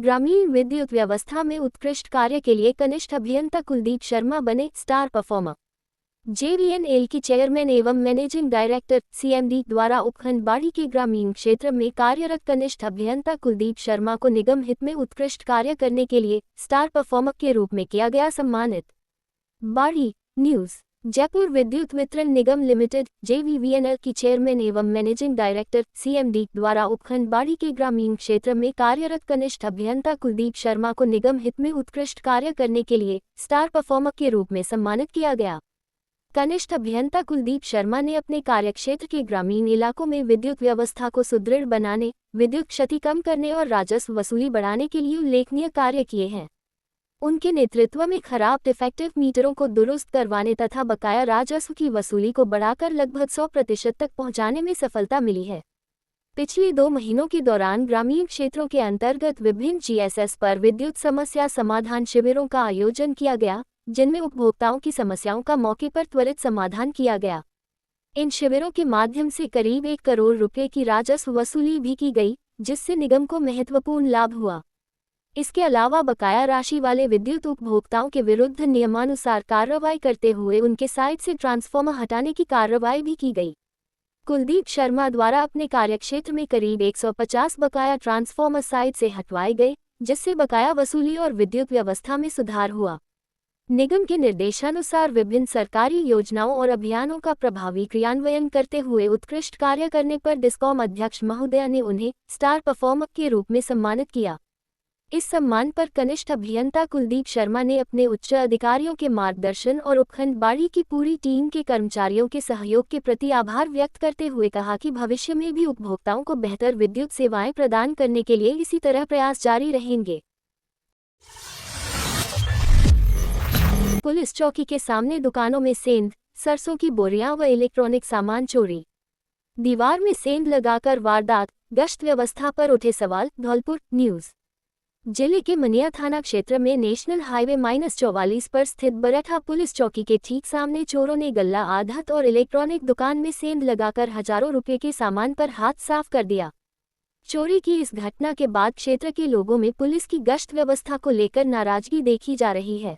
ग्रामीण विद्युत व्यवस्था में उत्कृष्ट कार्य के लिए कनिष्ठ अभियंता कुलदीप शर्मा बने स्टार परफॉर्मर। JVNL की चेयरमैन एवं मैनेजिंग डायरेक्टर CMD द्वारा उपखंड बाड़ी के ग्रामीण क्षेत्र में कार्यरत कनिष्ठ अभियंता कुलदीप शर्मा को निगम हित में उत्कृष्ट कार्य करने के लिए स्टार परफॉर्मर के रूप में किया गया सम्मानित। बाड़ी न्यूज़। जयपुर विद्युत वितरण निगम लिमिटेड JVVNL की चेयरमैन एवं मैनेजिंग डायरेक्टर CMD द्वारा उपखंड बाड़ी के ग्रामीण क्षेत्र में कार्यरत कनिष्ठ अभियंता कुलदीप शर्मा को निगम हित में उत्कृष्ट कार्य करने के लिए स्टार परफॉर्मर के रूप में सम्मानित किया गया। कनिष्ठ अभियंता कुलदीप शर्मा ने अपने कार्यक्षेत्र के ग्रामीण इलाकों में विद्युत व्यवस्था को सुदृढ़ बनाने, विद्युत क्षति कम करने और राजस्व वसूली बढ़ाने के लिए उल्लेखनीय कार्य किए हैं। उनके नेतृत्व में खराब डिफेक्टिव मीटरों को दुरुस्त करवाने तथा बकाया राजस्व की वसूली को बढ़ाकर लगभग 100% तक पहुंचाने में सफलता मिली है। पिछले 2 महीनों के दौरान ग्रामीण क्षेत्रों के अंतर्गत विभिन्न GSS पर विद्युत समस्या समाधान शिविरों का आयोजन किया गया, जिनमें उपभोक्ताओं की समस्याओं का मौके पर त्वरित समाधान किया गया। इन शिविरों के माध्यम से करीब 1 करोड़ रुपये की राजस्व वसूली भी की गई, जिससे निगम को महत्वपूर्ण लाभ हुआ। इसके अलावा बकाया राशि वाले विद्युत उपभोक्ताओं के विरुद्ध नियमानुसार कार्रवाई करते हुए उनके साइट से ट्रांसफार्मर हटाने की कार्रवाई भी की गई। कुलदीप शर्मा द्वारा अपने कार्यक्षेत्र में करीब 150 बकाया ट्रांसफार्मर साइट से हटवाए गए, जिससे बकाया वसूली और विद्युत व्यवस्था में सुधार हुआ। निगम के निर्देशानुसार विभिन्न सरकारी योजनाओं और अभियानों का प्रभावी क्रियान्वयन करते हुए उत्कृष्ट कार्य करने पर डिस्कॉम अध्यक्ष महोदय ने उन्हें स्टार परफॉर्मर के रूप में सम्मानित किया। इस सम्मान पर कनिष्ठ अभियंता कुलदीप शर्मा ने अपने उच्च अधिकारियों के मार्गदर्शन और उपखंड बाड़ी की पूरी टीम के कर्मचारियों के सहयोग के प्रति आभार व्यक्त करते हुए कहा कि भविष्य में भी उपभोक्ताओं को बेहतर विद्युत सेवाएं प्रदान करने के लिए इसी तरह प्रयास जारी रहेंगे। पुलिस चौकी के सामने दुकानों में सेंध, सरसों की बोरियां व इलेक्ट्रॉनिक सामान चोरी। दीवार में सेंध लगाकर वारदात, गश्त व्यवस्था पर उठे सवाल। धौलपुर न्यूज़। जिले के मनिया थाना क्षेत्र में नेशनल हाईवे -44 पर स्थित बरैठा पुलिस चौकी के ठीक सामने चोरों ने गल्ला आढ़त और इलेक्ट्रॉनिक दुकान में सेंध लगाकर हजारों रुपये के सामान पर हाथ साफ कर दिया। चोरी की इस घटना के बाद क्षेत्र के लोगों में पुलिस की गश्त व्यवस्था को लेकर नाराजगी देखी जा रही है।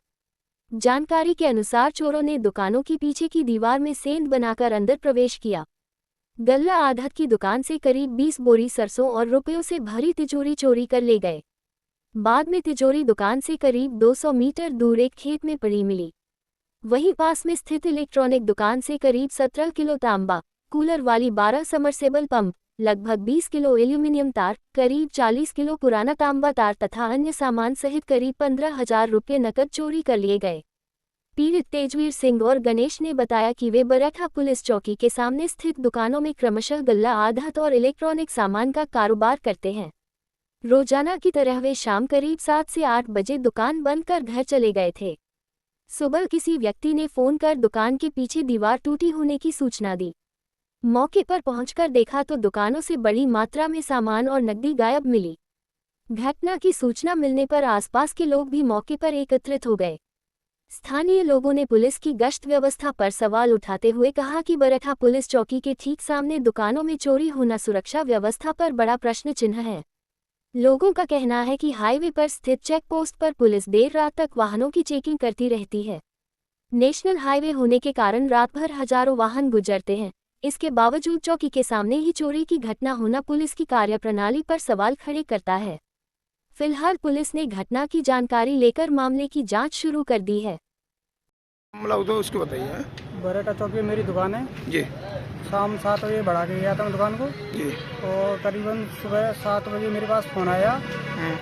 जानकारी के अनुसार चोरों ने दुकानों की पीछे की दीवार में सेंध बनाकर अंदर प्रवेश किया। गल्ला आढ़त की दुकान से करीब 20 बोरी सरसों और रुपयों से भरी तिजोरी चोरी कर ले गए। बाद में तिजोरी दुकान से करीब 200 मीटर दूर एक खेत में पड़ी मिली। वहीं पास में स्थित इलेक्ट्रॉनिक दुकान से करीब 17 किलो तांबा, कूलर वाली 12 समरसेबल पंप, लगभग 20 किलो एल्यूमिनियम तार, करीब 40 किलो पुराना तांबा तार तथा अन्य सामान सहित करीब 15,000 रुपये नकद चोरी कर लिए गए। पीड़ित तेजवीर सिंह और गणेश ने बताया कि वे बरैठा पुलिस चौकी के सामने स्थित दुकानों में क्रमशः गल्ला आढ़त और इलेक्ट्रॉनिक सामान का कारोबार करते हैं। रोजाना की तरह वे शाम करीब 7 से 8 बजे दुकान बंद कर घर चले गए थे। सुबह किसी व्यक्ति ने फोन कर दुकान के पीछे दीवार टूटी होने की सूचना दी। मौके पर पहुंचकर देखा तो दुकानों से बड़ी मात्रा में सामान और नकदी गायब मिली। घटना की सूचना मिलने पर आसपास के लोग भी मौके पर एकत्रित हो गए। स्थानीय लोगों ने पुलिस की गश्त व्यवस्था पर सवाल उठाते हुए कहा कि बरैठा पुलिस चौकी के ठीक सामने दुकानों में चोरी होना सुरक्षा व्यवस्था पर बड़ा प्रश्न चिन्ह है। लोगों का कहना है कि हाईवे पर स्थित चेक पोस्ट पर पुलिस देर रात तक वाहनों की चेकिंग करती रहती है। नेशनल हाईवे होने के कारण रात भर हजारों वाहन गुजरते हैं। इसके बावजूद चौकी के सामने ही चोरी की घटना होना पुलिस की कार्यप्रणाली पर सवाल खड़े करता है। फिलहाल पुलिस ने घटना की जानकारी लेकर मामले की जांच शुरू कर दी है। तो उसको बताइए। बरैठा चौकी में मेरी दुकान है जी। शाम 7 बजे बढ़ा के गया था मैं दुकान को जी। और करीबन सुबह 7 बजे मेरे पास फ़ोन आया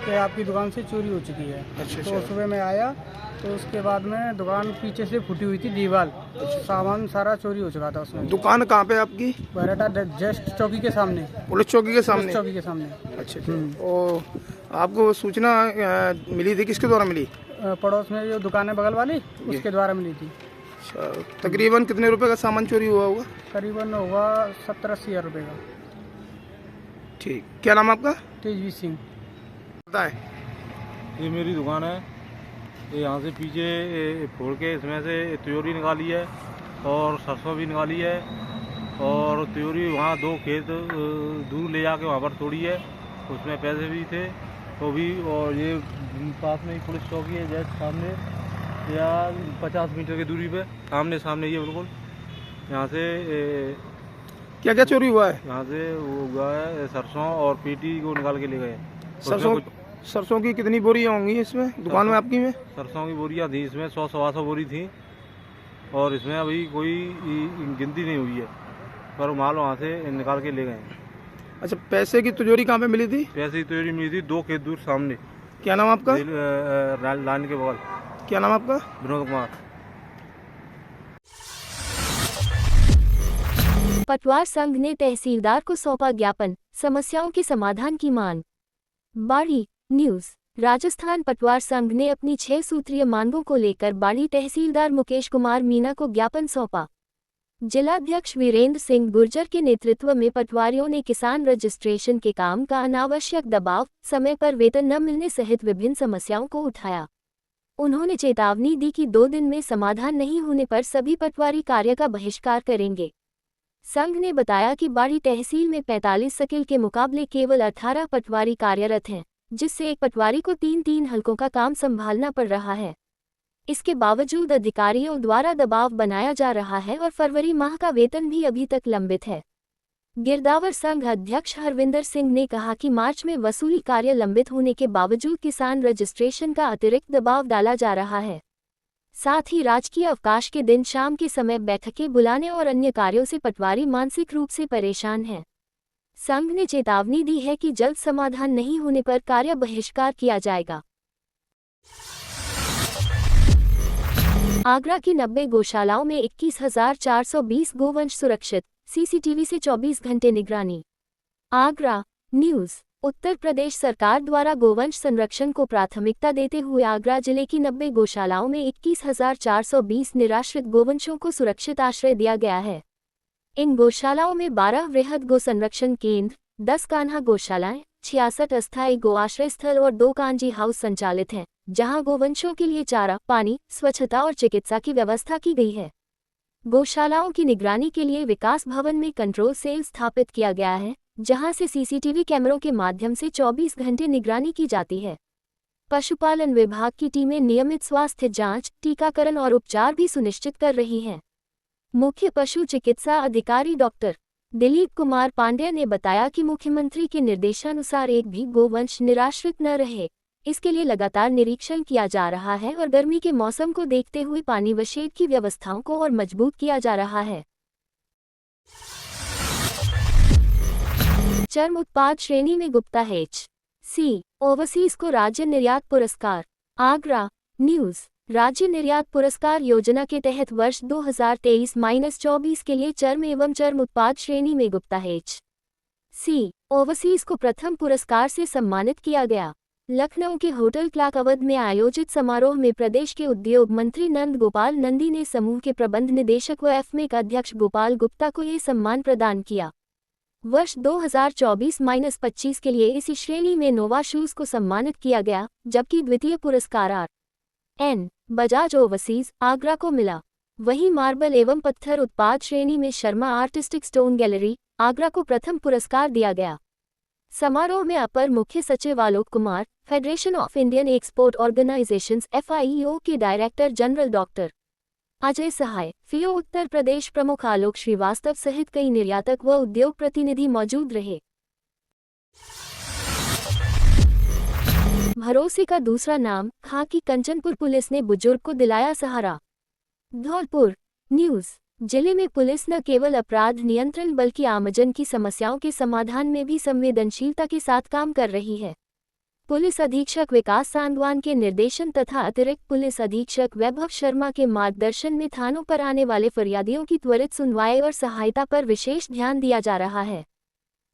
कि आपकी दुकान से चोरी हो चुकी है। अच्छा। तो सुबह मैं आया तो उसके बाद में दुकान पीछे से फूटी हुई थी दीवार, सामान सारा चोरी हो चुका था उसमें। दुकान कहाँ पे आपकी? बरैठा जस्ट चौकी के सामने, पुलिस चौकी के सामने। चौकी के सामने। अच्छा। और आपको सूचना मिली थी, किसके द्वारा मिली? पड़ोस में जो दुकान है बगल वाली, उसके द्वारा मिली थी। अच्छा। तकरीबन कितने रुपए का सामान चोरी हुआ होगा? करीबन होगा 70-80 हज़ार रुपये का। ठीक। क्या नाम आपका? तेजवीर सिंह। बताए। ये मेरी दुकान है। ये यहाँ से पीछे फोड़ के इसमें से तिजोरी निकाली है और सरसों भी निकाली है और तिजोरी वहाँ 2 खेत दूर ले जाके वहाँ पर तोड़ी है। उसमें पैसे भी थे तो भी, और ये पास में ही पुलिस चौकी है जैसे सामने, या 50 मीटर की दूरी पे आमने सामने ही है बिल्कुल। यहाँ से क्या क्या चोरी हुआ है? यहाँ से वो हुआ है सरसों और पीटी को निकाल के ले गए। सरसों की कितनी बोरियां होंगी इसमें दुकान में आपकी में? सरसों की बोरियां थी इसमें 100-125 बोरी थी, और इसमें अभी कोई गिनती नहीं हुई है, पर माल वहाँ से निकाल के ले गए। अच्छा, पैसे की तिजोरी कहाँ पे मिली थी? पैसे की तिजोरी मिली थी 2 खेत दूर सामने। क्या नाम आपका? लाइन के बगल। क्या नाम आपका? विनोद कुमार। पटवार संघ ने तहसीलदार को सौंपा ज्ञापन, समस्याओं के समाधान की मांग। बाड़ी न्यूज। राजस्थान पटवार संघ ने अपनी 6 सूत्रीय मांगों को लेकर बाड़ी तहसीलदार मुकेश कुमार मीणा को ज्ञापन सौंपा। जिलाध्यक्ष वीरेंद्र सिंह गुर्जर के नेतृत्व में पटवारियों ने किसान रजिस्ट्रेशन के काम का अनावश्यक दबाव, समय पर वेतन न मिलने सहित विभिन्न समस्याओं को उठाया। उन्होंने चेतावनी दी कि 2 दिन में समाधान नहीं होने पर सभी पटवारी कार्य का बहिष्कार करेंगे। संघ ने बताया कि बाड़ी तहसील में 45 सकिल के मुकाबले केवल 18 पटवारी कार्यरत हैं, जिससे एक पटवारी को 3-3 हलकों का काम संभालना पड़ रहा है। इसके बावजूद अधिकारियों द्वारा दबाव बनाया जा रहा है और फरवरी माह का वेतन भी अभी तक लंबित है। गिरदावर संघ अध्यक्ष हरविंदर सिंह ने कहा कि मार्च में वसूली कार्य लंबित होने के बावजूद किसान रजिस्ट्रेशन का अतिरिक्त दबाव डाला जा रहा है। साथ ही राजकीय अवकाश के दिन शाम के समय बैठकें बुलाने और अन्य कार्यों से पटवारी मानसिक रूप से परेशान हैं। संघ ने चेतावनी दी है कि जल्द समाधान नहीं होने पर कार्य बहिष्कार किया जाएगा। आगरा की 90 गौशालाओं में 21,420 गोवंश सुरक्षित, सीसीटीवी से 24 घंटे निगरानी। आगरा न्यूज। उत्तर प्रदेश सरकार द्वारा गोवंश संरक्षण को प्राथमिकता देते हुए आगरा जिले की 90 गौशालाओं में 21,420 निराश्रित गोवंशों को सुरक्षित आश्रय दिया गया है। इन गौशालाओं में 12 वृहद गो संरक्षण केंद्र, 10 कान्हा गौशालाएं, 66 अस्थायी गो आश्रय स्थल और 2 कांजी हाउस संचालित हैं, जहां गोवंशों के लिए चारा, पानी, स्वच्छता और चिकित्सा की व्यवस्था की गई है। गौशालाओं की निगरानी के लिए विकास भवन में कंट्रोल सेल स्थापित किया गया है, जहां से सीसीटीवी कैमरों के माध्यम से 24 घंटे निगरानी की जाती है। पशुपालन विभाग की टीमें नियमित स्वास्थ्य जांच, टीकाकरण और उपचार भी सुनिश्चित कर रही हैं। मुख्य पशु चिकित्सा अधिकारी डॉक्टर दिलीप कुमार पांड्या ने बताया कि मुख्यमंत्री के निर्देशानुसार एक भी गोवंश निराश्रित न रहे, इसके लिए लगातार निरीक्षण किया जा रहा है और गर्मी के मौसम को देखते हुए पानी व शेड की व्यवस्थाओं को और मजबूत किया जा रहा है। चर्म उत्पाद श्रेणी में गुप्ता एच.सी. ओवरसीज को राज्य निर्यात पुरस्कार। आगरा न्यूज। राज्य निर्यात पुरस्कार योजना के तहत वर्ष 2023-24 के लिए चर्म एवं चर्म उत्पाद श्रेणी में गुप्ता एच.सी. ओवरसीज को प्रथम पुरस्कार से सम्मानित किया गया। लखनऊ के होटल क्लाक अवध में आयोजित समारोह में प्रदेश के उद्योग मंत्री नंद गोपाल नंदी ने समूह के प्रबंध निदेशक व एफमेक अध्यक्ष गोपाल गुप्ता को ये सम्मान प्रदान किया। वर्ष 2024-25 के लिए इसी श्रेणी में नोवा शूज को सम्मानित किया गया, जबकि द्वितीय पुरस्कार आर.एन. बजाज ओवरसीज आगरा को मिला। वहीं मार्बल एवं पत्थर उत्पाद श्रेणी में Sharma artistic stone gallery Agra को प्रथम पुरस्कार दिया गया। समारोह में अपर मुख्य सचिव Alok Kumar, federation of Indian export organisations (FIEO) के director general doctor Ajay Sahay, FIEO Uttar Pradesh प्रमुख आलोक श्रीवास्तव सहित कई निर्यातक व उद्योग प्रतिनिधि मौजूद रहे। भरोसे का दूसरा नाम, खाकी कंचनपुर पुलिस ने बुजुर्ग को दिलाया सहारा। धौलपुर न्यूज। जिले में पुलिस न केवल अपराध नियंत्रण बल्कि आमजन की समस्याओं के समाधान में भी संवेदनशीलता के साथ काम कर रही है। पुलिस अधीक्षक विकास सांगवान के निर्देशन तथा अतिरिक्त पुलिस अधीक्षक वैभव शर्मा के मार्गदर्शन में थानों पर आने वाले फरियादियों की त्वरित सुनवाई और सहायता पर विशेष ध्यान दिया जा रहा है।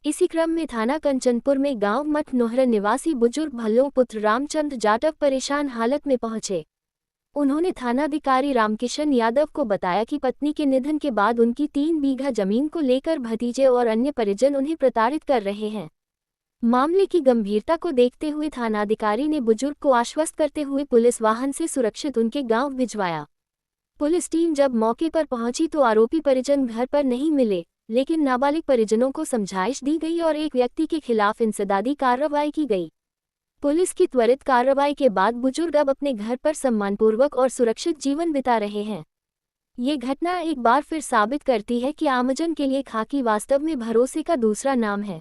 इसी क्रम में थाना कंचनपुर में गांव मठ नोहरा निवासी बुजुर्ग भल्लों पुत्र रामचंद्र जाटव परेशान हालत में पहुंचे। उन्होंने थानाधिकारी रामकिशन यादव को बताया कि पत्नी के निधन के बाद उनकी 3 बीघा जमीन को लेकर भतीजे और अन्य परिजन उन्हें प्रताड़ित कर रहे हैं। मामले की गंभीरता को देखते हुए थानाधिकारी ने बुजुर्ग को आश्वस्त करते हुए पुलिस वाहन से सुरक्षित उनके गांव भिजवाया। पुलिस टीम जब मौके पर पहुंची तो आरोपी परिजन घर पर नहीं मिले, लेकिन नाबालिग परिजनों को समझाइश दी गई और एक व्यक्ति के खिलाफ इंसदादी कार्रवाई की गई। पुलिस की त्वरित कार्रवाई के बाद बुजुर्ग अब अपने घर पर सम्मानपूर्वक और सुरक्षित जीवन बिता रहे हैं। ये घटना एक बार फिर साबित करती है कि आमजन के लिए खाकी वास्तव में भरोसे का दूसरा नाम है।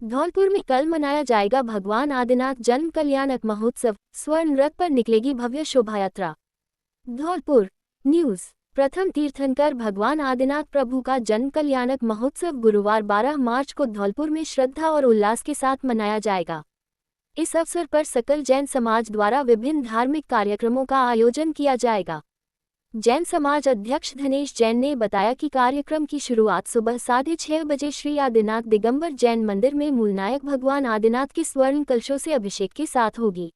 धौलपुर में कल मनाया जाएगा भगवान आदिनाथ जन्म कल्याणक महोत्सव। स्वर्ण रथ पर निकलेगी भव्य शोभायात्रा। धौलपुर न्यूज। प्रथम तीर्थंकर भगवान आदिनाथ प्रभु का जन्म कल्याणक महोत्सव गुरुवार 12 मार्च को धौलपुर में श्रद्धा और उल्लास के साथ मनाया जाएगा। इस अवसर पर सकल जैन समाज द्वारा विभिन्न धार्मिक कार्यक्रमों का आयोजन किया जाएगा। जैन समाज अध्यक्ष धनेश जैन ने बताया कि कार्यक्रम की शुरुआत सुबह 6:30 बजे श्री आदिनाथ दिगंबर जैन मंदिर में मूलनायक भगवान आदिनाथ के स्वर्ण कलशों से अभिषेक के साथ होगी।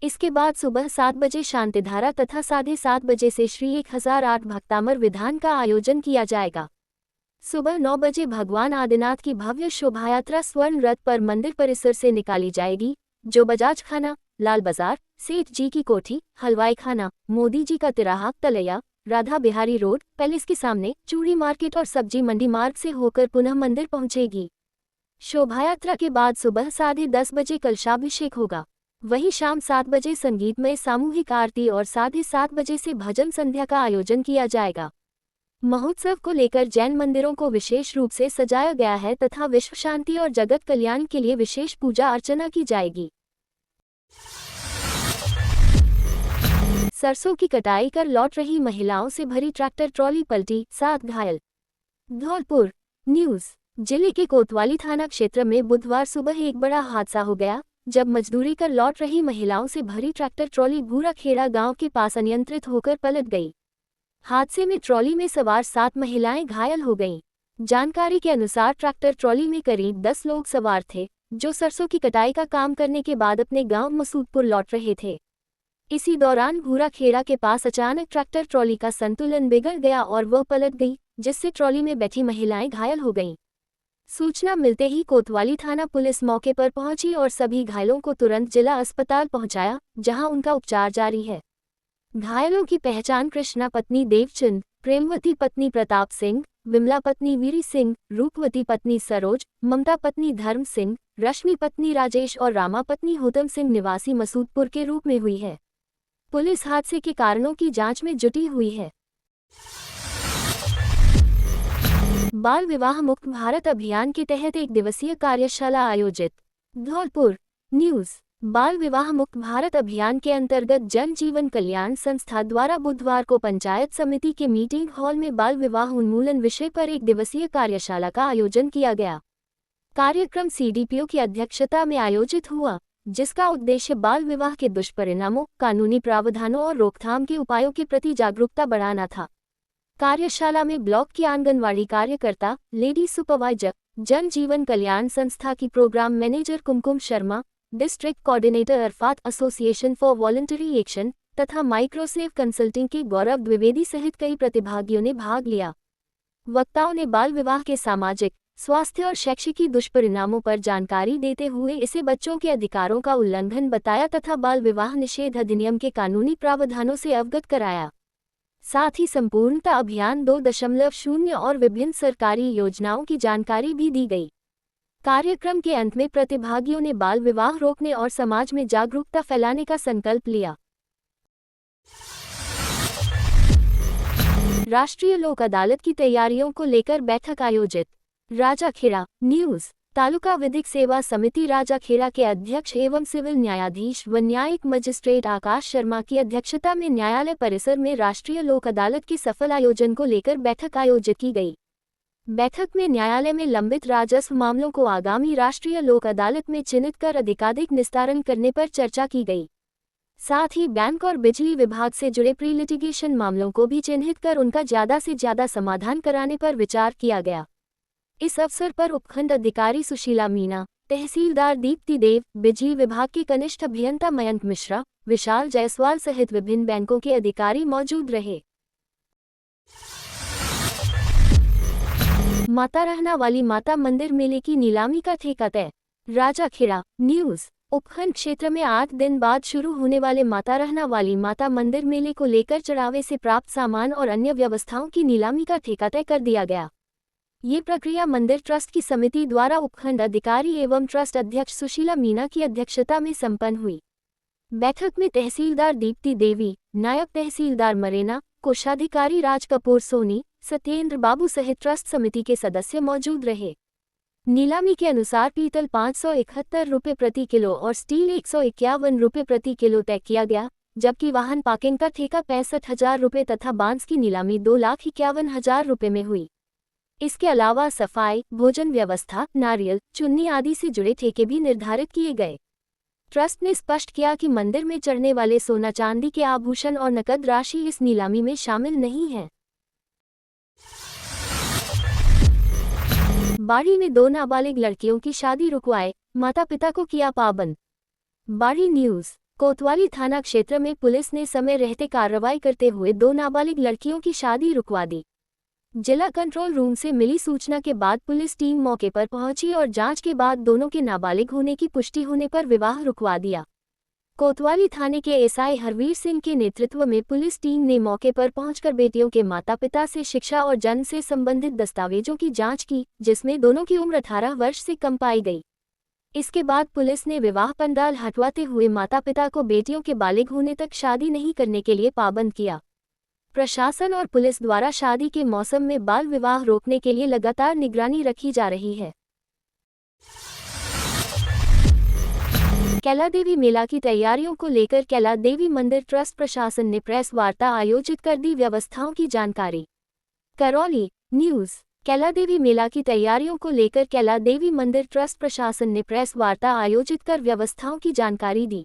इसके बाद सुबह 7 बजे शांतिधारा तथा 7:30 बजे से श्री 1008 भक्तामर विधान का आयोजन किया जाएगा। सुबह 9 बजे भगवान आदिनाथ की भव्य शोभायात्रा स्वर्ण रथ पर मंदिर परिसर से निकाली जाएगी, जो बजाज खाना, लाल बाजार, सेठ जी की कोठी, हलवाई खाना, मोदी जी का तिराहा, तलैया, राधा बिहारी रोड, पैलेस के सामने, चूड़ी मार्केट और सब्जी मंडी मार्ग से होकर पुनः मंदिर पहुंचेगी। शोभायात्रा के बाद सुबह 10:30 बजे कलशाभिषेक होगा। वहीं शाम 7 बजे संगीतमय सामूहिक आरती और 7:30 बजे से भजन संध्या का आयोजन किया जाएगा। महोत्सव को लेकर जैन मंदिरों को विशेष रूप से सजाया गया है तथा विश्व शांति और जगत कल्याण के लिए विशेष पूजा अर्चना की जाएगी। सरसों की कटाई कर लौट रही महिलाओं से भरी ट्रैक्टर ट्रॉली पलटी, 7 घायल। धौलपुर न्यूज। जिले के कोतवाली थाना क्षेत्र में बुधवार सुबह एक बड़ा हादसा हो गया, जब मजदूरी कर लौट रही महिलाओं से भरी ट्रैक्टर ट्रॉली भूराखेड़ा गांव के पास अनियंत्रित होकर पलट गई। हादसे में ट्रॉली में सवार 7 महिलाएं घायल हो गईं। जानकारी के अनुसार ट्रैक्टर ट्रॉली में करीब 10 लोग सवार थे, जो सरसों की कटाई का काम करने के बाद अपने गांव मसूदपुर लौट रहे थे। इसी दौरान भूराखेड़ा के पास अचानक ट्रैक्टर ट्रॉली का संतुलन बिगड़ गया और वह पलट गई, जिससे ट्रॉली में बैठी महिलाएं घायल हो गईं। सूचना मिलते ही कोतवाली थाना पुलिस मौके पर पहुंची और सभी घायलों को तुरंत जिला अस्पताल पहुंचाया, जहां उनका उपचार जारी है। घायलों की पहचान कृष्णा पत्नी देवचंद, प्रेमवती पत्नी प्रताप सिंह, विमला पत्नी वीरी सिंह, रूपवती पत्नी सरोज, ममता पत्नी धर्म सिंह, रश्मि पत्नी राजेश और रामा पत्नी हुतम सिंह निवासी मसूदपुर के रूप में हुई है। पुलिस हादसे के कारणों की जांच में जुटी हुई है। बाल विवाह मुक्त भारत अभियान के तहत 1 दिवसीय कार्यशाला आयोजित। धौलपुर न्यूज। बाल विवाह मुक्त भारत अभियान के अंतर्गत जन जीवन कल्याण संस्था द्वारा बुधवार को पंचायत समिति के मीटिंग हॉल में बाल विवाह उन्मूलन विषय पर 1 दिवसीय कार्यशाला का आयोजन किया गया। कार्यक्रम सीडीपीओ की अध्यक्षता में आयोजित हुआ, जिसका उद्देश्य बाल विवाह के दुष्परिणामों, कानूनी प्रावधानों और रोकथाम के उपायों के प्रति जागरूकता बढ़ाना था। कार्यशाला में ब्लॉक की आंगनवाड़ी कार्यकर्ता, लेडी सुपरवाइजर, जन जीवन कल्याण संस्था की programme manager Kumkum Sharma, district coordinator Arafat association for voluntary action तथा माइक्रोसेव कंसल्टिंग के गौरव द्विवेदी सहित कई प्रतिभागियों ने भाग लिया। वक्ताओं ने बाल विवाह के सामाजिक, स्वास्थ्य और शैक्षिकी दुष्परिणामों पर जानकारी देते हुए इसे बच्चों के अधिकारों का उल्लंघन बताया तथा बाल विवाह निषेध अधिनियम के कानूनी प्रावधानों से अवगत कराया। साथ ही संपूर्णता अभियान 2.0 और विभिन्न सरकारी योजनाओं की जानकारी भी दी गई। कार्यक्रम के अंत में प्रतिभागियों ने बाल विवाह रोकने और समाज में जागरूकता फैलाने का संकल्प लिया। राष्ट्रीय लोक अदालत की तैयारियों को लेकर बैठक आयोजित। राजाखेड़ा न्यूज। तालुका विधिक सेवा समिति राजाखेड़ा के अध्यक्ष एवं सिविल न्यायाधीश व न्यायिक मजिस्ट्रेट आकाश शर्मा की अध्यक्षता में न्यायालय परिसर में राष्ट्रीय लोक अदालत के सफल आयोजन को लेकर बैठक आयोजित की गई। बैठक में न्यायालय में लंबित राजस्व मामलों को आगामी राष्ट्रीय लोक अदालत में चिन्हित कर अधिकाधिक निस्तारण करने पर चर्चा की गई। साथ ही बैंक और बिजली विभाग से जुड़े प्री लिटिगेशन मामलों को भी चिन्हित कर उनका ज्यादा से ज्यादा समाधान कराने पर विचार किया गया। इस अवसर पर उपखंड अधिकारी सुशीला मीना, तहसीलदार दीप्ति देव, बिजली विभाग के कनिष्ठ अभियंता मयंक मिश्रा, विशाल जायसवाल सहित विभिन्न बैंकों के अधिकारी मौजूद रहे। माता रहना वाली माता मंदिर मेले की नीलामी का ठेका तय। राजाखेड़ा न्यूज। उपखंड क्षेत्र में 8 दिन बाद शुरू होने वाले माता रहना वाली माता मंदिर मेले को लेकर चढ़ावे से प्राप्त सामान और अन्य व्यवस्थाओं की नीलामी का ठेका तय कर दिया गया। ये प्रक्रिया मंदिर ट्रस्ट की समिति द्वारा उपखंड अधिकारी एवं ट्रस्ट अध्यक्ष सुशीला मीना की अध्यक्षता में संपन्न हुई। बैठक में तहसीलदार दीप्ति देवी, नायब तहसीलदार मरेना, कोषाधिकारी राज कपूर सोनी, सत्येंद्र बाबू सहित ट्रस्ट समिति के सदस्य मौजूद रहे। नीलामी के अनुसार पीतल 571 रुपये प्रति किलो और स्टील 151 रुपये प्रति किलो तय किया गया, जबकि वाहन पार्किंग का ठेका 65,000 रुपये तथा बांस की नीलामी 2,51,000 रुपये में हुई। इसके अलावा सफाई, भोजन व्यवस्था, नारियल, चुन्नी आदि से जुड़े ठेके भी निर्धारित किए गए। ट्रस्ट ने स्पष्ट किया कि मंदिर में चढ़ने वाले सोना चांदी के आभूषण और नकद राशि इस नीलामी में शामिल नहीं है। बाड़ी में 2 नाबालिग लड़कियों की शादी रुकवाए, माता पिता को किया पाबंद। बाड़ी न्यूज़। कोतवाली थाना क्षेत्र में पुलिस ने समय रहते कार्रवाई करते हुए 2 नाबालिग लड़कियों की शादी रुकवा दी। जिला कंट्रोल रूम से मिली सूचना के बाद पुलिस टीम मौके पर पहुंची और जांच के बाद दोनों के नाबालिग होने की पुष्टि होने पर विवाह रुकवा दिया। कोतवाली थाने के एसआई हरवीर सिंह के नेतृत्व में पुलिस टीम ने मौके पर पहुंचकर बेटियों के माता पिता से शिक्षा और जन्म से संबंधित दस्तावेजों की जांच की, जिसमें दोनों की उम्र 18 वर्ष से कम पाई गई। इसके बाद पुलिस ने विवाह पंडाल हटवाते हुए माता पिता को बेटियों के बालिग होने तक शादी नहीं करने के लिए पाबंद किया। प्रशासन और पुलिस द्वारा शादी के मौसम में बाल विवाह रोकने के लिए लगातार निगरानी रखी जा रही है। कैला देवी मेला की तैयारियों को लेकर कैला देवी मंदिर ट्रस्ट प्रशासन ने प्रेस वार्ता आयोजित कर दी व्यवस्थाओं की जानकारी। करौली न्यूज़। कैला देवी मेला की तैयारियों को लेकर कैला देवी मंदिर ट्रस्ट प्रशासन ने प्रेस वार्ता आयोजित कर व्यवस्थाओं की जानकारी दी।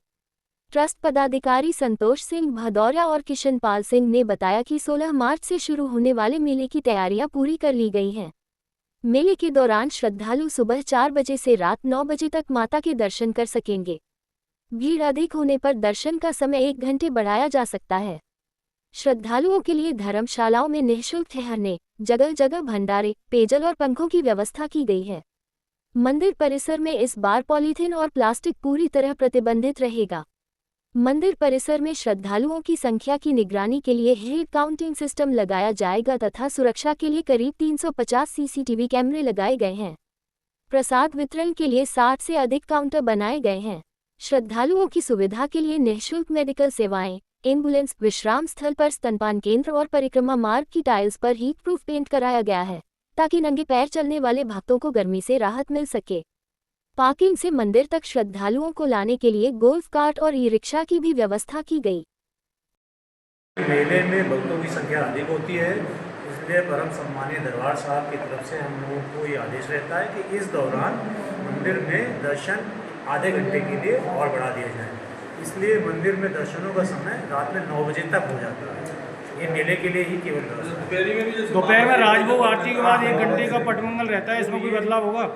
ट्रस्ट पदाधिकारी संतोष सिंह भदौरिया और किशन पाल सिंह ने बताया कि 16 मार्च से शुरू होने वाले मेले की तैयारियां पूरी कर ली गई हैं। मेले के दौरान श्रद्धालु सुबह 4 बजे से रात 9 बजे तक माता के दर्शन कर सकेंगे। भीड़ अधिक होने पर दर्शन का समय 1 घंटे बढ़ाया जा सकता है। श्रद्धालुओं के लिए धर्मशालाओं में निःशुल्क ठहरने, जगह जगह भंडारे, पेयजल और पंखों की व्यवस्था की गई है। मंदिर परिसर में इस बार पॉलीथीन और प्लास्टिक पूरी तरह प्रतिबंधित रहेगा। मंदिर परिसर में श्रद्धालुओं की संख्या की निगरानी के लिए हेड काउंटिंग सिस्टम लगाया जाएगा तथा सुरक्षा के लिए करीब 350 सीसीटीवी कैमरे लगाए गए हैं। प्रसाद वितरण के लिए 60 से अधिक काउंटर बनाए गए हैं। श्रद्धालुओं की सुविधा के लिए निःशुल्क मेडिकल सेवाएं, एम्बुलेंस, विश्राम स्थल पर स्तनपान केंद्र और परिक्रमा मार्ग की टाइल्स पर हीट प्रूफ पेंट कराया गया है, ताकि नंगे पैर चलने वाले भक्तों को गर्मी से राहत मिल सके। पार्किंग से मंदिर तक श्रद्धालुओं को लाने के लिए गोल्फ कार्ट और ई रिक्शा की भी व्यवस्था की गई। मेले में भक्तों की संख्या अधिक होती है, इसलिए परम सम्मानीय दरबार साहब की तरफ से हम लोगों को ये आदेश रहता है कि इस दौरान मंदिर में दर्शन आधे घंटे के लिए और बढ़ा दिया जाए। इसलिए मंदिर में दर्शनों का समय रात में 9 बजे तक हो जाता है। ये मेले के लिए ही केवल दोपहर में राजभोग आरती के बाद 1 घंटे का पटमंगल रहता है, इसमें कोई बदलाव होगा?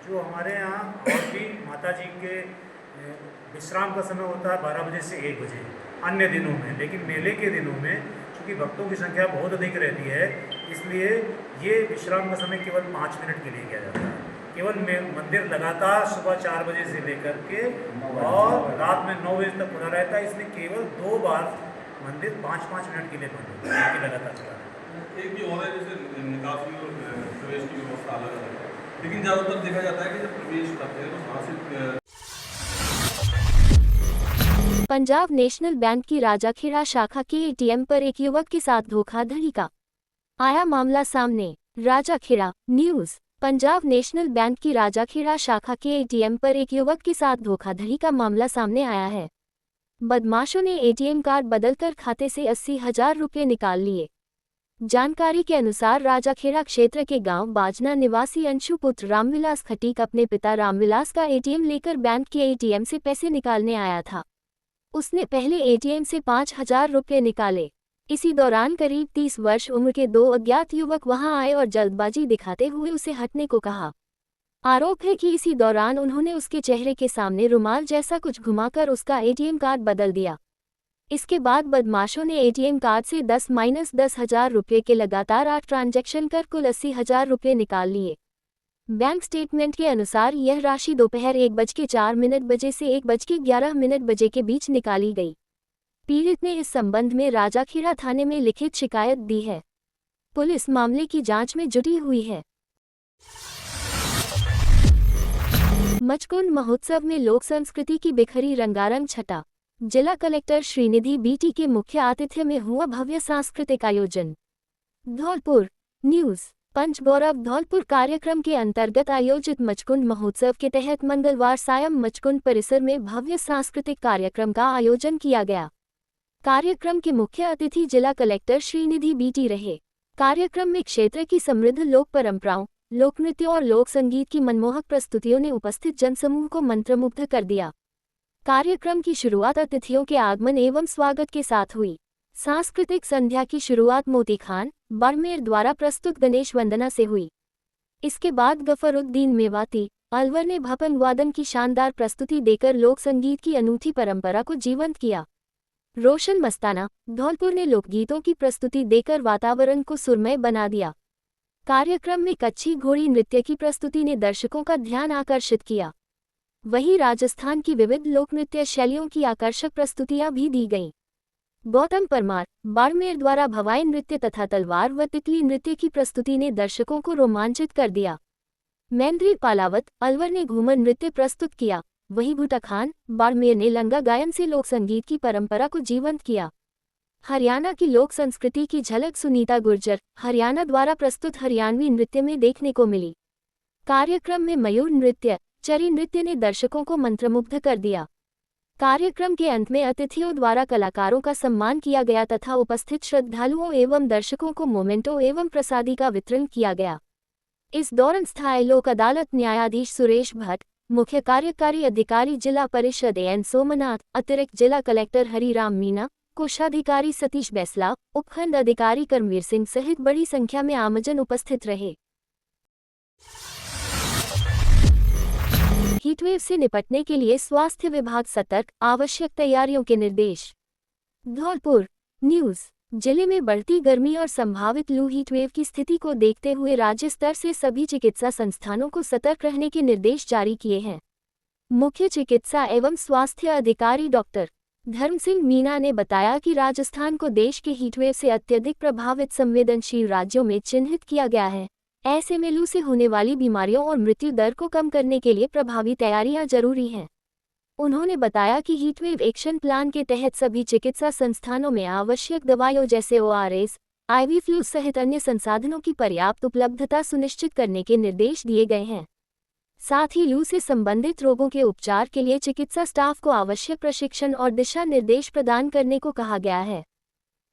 जो हमारे यहाँ और भी माता जी के विश्राम का समय होता है 12 बजे से 1 बजे अन्य दिनों में, लेकिन मेले के दिनों में चूँकि भक्तों की संख्या बहुत अधिक रहती है, इसलिए ये विश्राम का समय केवल 5 मिनट के लिए किया जाता है। केवल मंदिर लगातार सुबह 4 बजे से लेकर के और रात में 9 बजे तक खुला रहता है, इसलिए केवल 2 बार मंदिर 5-5 मिनट के लिए बंद होता है, लगातार खुला है। एक भी और है जैसे निकासी और प्रवेश की व्यवस्था अलग अलग है, लेकिन ज़्यादातर देखा जाता है कि जब प्रवेश करते हैं तो वहाँ से पंजाब नेशनल बैंक की राजाखेड़ा शाखा के एटीएम पर एक युवक के साथ धोखाधड़ी का आया मामला सामने। राजाखेड़ा न्यूज़। पंजाब नेशनल बैंक की राजाखेड़ा शाखा के एटीएम पर एक युवक के साथ धोखाधड़ी का मामला सामने आया है। बदमाशों ने एटीएम कार्ड बदलकर खाते से 80,000 रुपये निकाल लिए। जानकारी के अनुसार राजाखेड़ा क्षेत्र के गांव बाजना निवासी अंशु पुत्र रामविलास खटीक अपने पिता रामविलास का एटीएम लेकर बैंक के एटीएम से पैसे निकालने आया था। उसने पहले एटीएम से 5,000 रुपये निकाले। इसी दौरान करीब 30 वर्ष उम्र के 2 अज्ञात युवक वहां आए और जल्दबाजी दिखाते हुए उसे हटने को कहा। आरोप है कि इसी दौरान उन्होंने उसके चेहरे के सामने रुमाल जैसा कुछ घुमाकर उसका एटीएम कार्ड बदल दिया। इसके बाद बदमाशों ने एटीएम कार्ड से 10,000 रुपये के लगातार 8 ट्रांजैक्शन कर कुल 80,000 रुपये निकाल लिए। बैंक स्टेटमेंट के अनुसार यह राशि दोपहर 1:04 बजे से 1:11 बजे के बीच निकाली गई। पीड़ित ने इस संबंध में राजाखेड़ा थाने में लिखित शिकायत दी है। पुलिस मामले की जांच में जुटी हुई है। मचकुंड महोत्सव में लोक संस्कृति की बिखरी रंगारंग छटा। जिला कलेक्टर श्रीनिधि बीटी के मुख्य आतिथ्य में हुआ भव्य सांस्कृतिक आयोजन। धौलपुर न्यूज पंच गौरव। धौलपुर कार्यक्रम के अंतर्गत आयोजित मचकुंड महोत्सव के तहत मंगलवार सायं मचकुंड परिसर में भव्य सांस्कृतिक कार्यक्रम का आयोजन किया गया। कार्यक्रम के मुख्य अतिथि जिला कलेक्टर श्रीनिधि बीटी रहे। कार्यक्रम में क्षेत्र की समृद्ध लोक परंपराओं, लोक नृत्य और लोक संगीत की मनमोहक प्रस्तुतियों ने उपस्थित जनसमूह को मंत्रमुग्ध कर दिया। कार्यक्रम की शुरुआत अतिथियों के आगमन एवं स्वागत के साथ हुई। सांस्कृतिक संध्या की शुरुआत मोती खान बाड़मेर द्वारा प्रस्तुत गणेश वंदना से हुई। इसके बाद गफरुद्दीन मेवाती अलवर ने भपन वादन की शानदार प्रस्तुति देकर लोक संगीत की अनूठी परंपरा को जीवंत किया। रोशन मस्ताना धौलपुर ने लोकगीतों की प्रस्तुति देकर वातावरण को सुरमय बना दिया। कार्यक्रम में कच्छी घोड़ी नृत्य की प्रस्तुति ने दर्शकों का ध्यान आकर्षित किया। वहीं राजस्थान की विविध लोक नृत्य शैलियों की आकर्षक प्रस्तुतियां भी दी गईं। गौतम परमार बाड़मेर द्वारा भवाई नृत्य तथा तलवार व तितली नृत्य की प्रस्तुति ने दर्शकों को रोमांचित कर दिया। मैंद्री पालावत अलवर ने घूमर नृत्य प्रस्तुत किया। वहीं भूटा खान बाड़मेर ने लंगा गायन से लोक संगीत की परंपरा को जीवंत किया। हरियाणा की लोक संस्कृति की झलक सुनीता गुर्जर हरियाणा द्वारा प्रस्तुत हरियाणवी नृत्य में देखने को मिली। कार्यक्रम में मयूर नृत्य चरी नृत्य ने दर्शकों को मंत्रमुग्ध कर दिया। कार्यक्रम के अंत में अतिथियों द्वारा कलाकारों का सम्मान किया गया तथा उपस्थित श्रद्धालुओं एवं दर्शकों को मोमेंटो एवं प्रसादी का वितरण किया गया। इस दौरान स्थायी लोक अदालत न्यायाधीश सुरेश भट्ट, मुख्य कार्यकारी अधिकारी जिला परिषद एन सोमनाथ, अतिरिक्त जिला कलेक्टर हरिराम मीना, कोषाधिकारी सतीश बैसला, उपखंड अधिकारी करमवीर सिंह सहित बड़ी संख्या में आमजन उपस्थित रहे। हीटवेव से निपटने के लिए स्वास्थ्य विभाग सतर्क, आवश्यक तैयारियों के निर्देश। धौलपुर न्यूज जिले में बढ़ती गर्मी और संभावित लू हीटवेव की स्थिति को देखते हुए राज्य स्तर से सभी चिकित्सा संस्थानों को सतर्क रहने के निर्देश जारी किए हैं। मुख्य चिकित्सा एवं स्वास्थ्य अधिकारी डॉक्टर धर्म सिंह मीना ने बताया कि राजस्थान को देश के हीटवेव से अत्यधिक प्रभावित संवेदनशील राज्यों में चिन्हित किया गया है। ऐसे में लू से होने वाली बीमारियों और मृत्यु दर को कम करने के लिए प्रभावी तैयारियां जरूरी हैं। उन्होंने बताया कि हीटवेव एक्शन प्लान के तहत सभी चिकित्सा संस्थानों में आवश्यक दवाइयों जैसे ORS, IV फ्लू सहित अन्य संसाधनों की पर्याप्त उपलब्धता सुनिश्चित करने के निर्देश दिए गए हैं। साथ ही लू से संबंधित रोगों के उपचार के लिए चिकित्सा स्टाफ को आवश्यक प्रशिक्षण और दिशा निर्देश प्रदान करने को कहा गया है।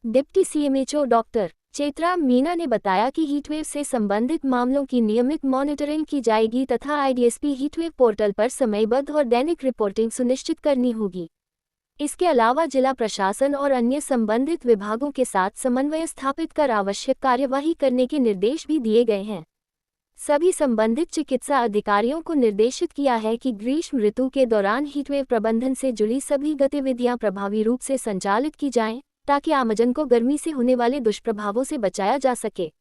Deputy CMHO doctor Chetram Meena ने बताया कि हीटवेव से संबंधित मामलों की नियमित मॉनिटरिंग की जाएगी तथा IDSP हीटवेव पोर्टल पर समयबद्ध और दैनिक रिपोर्टिंग सुनिश्चित करनी होगी। इसके अलावा जिला प्रशासन और अन्य संबंधित विभागों के साथ समन्वय स्थापित कर आवश्यक कार्यवाही करने के निर्देश भी दिए गए हैं। सभी संबंधित चिकित्सा अधिकारियों को निर्देशित किया है कि ग्रीष्म ऋतु के दौरान हीटवेव प्रबंधन से जुड़ी सभी गतिविधियां प्रभावी रूप से संचालित की जाएं, ताकि आमजन को गर्मी से होने वाले दुष्प्रभावों से बचाया जा सके।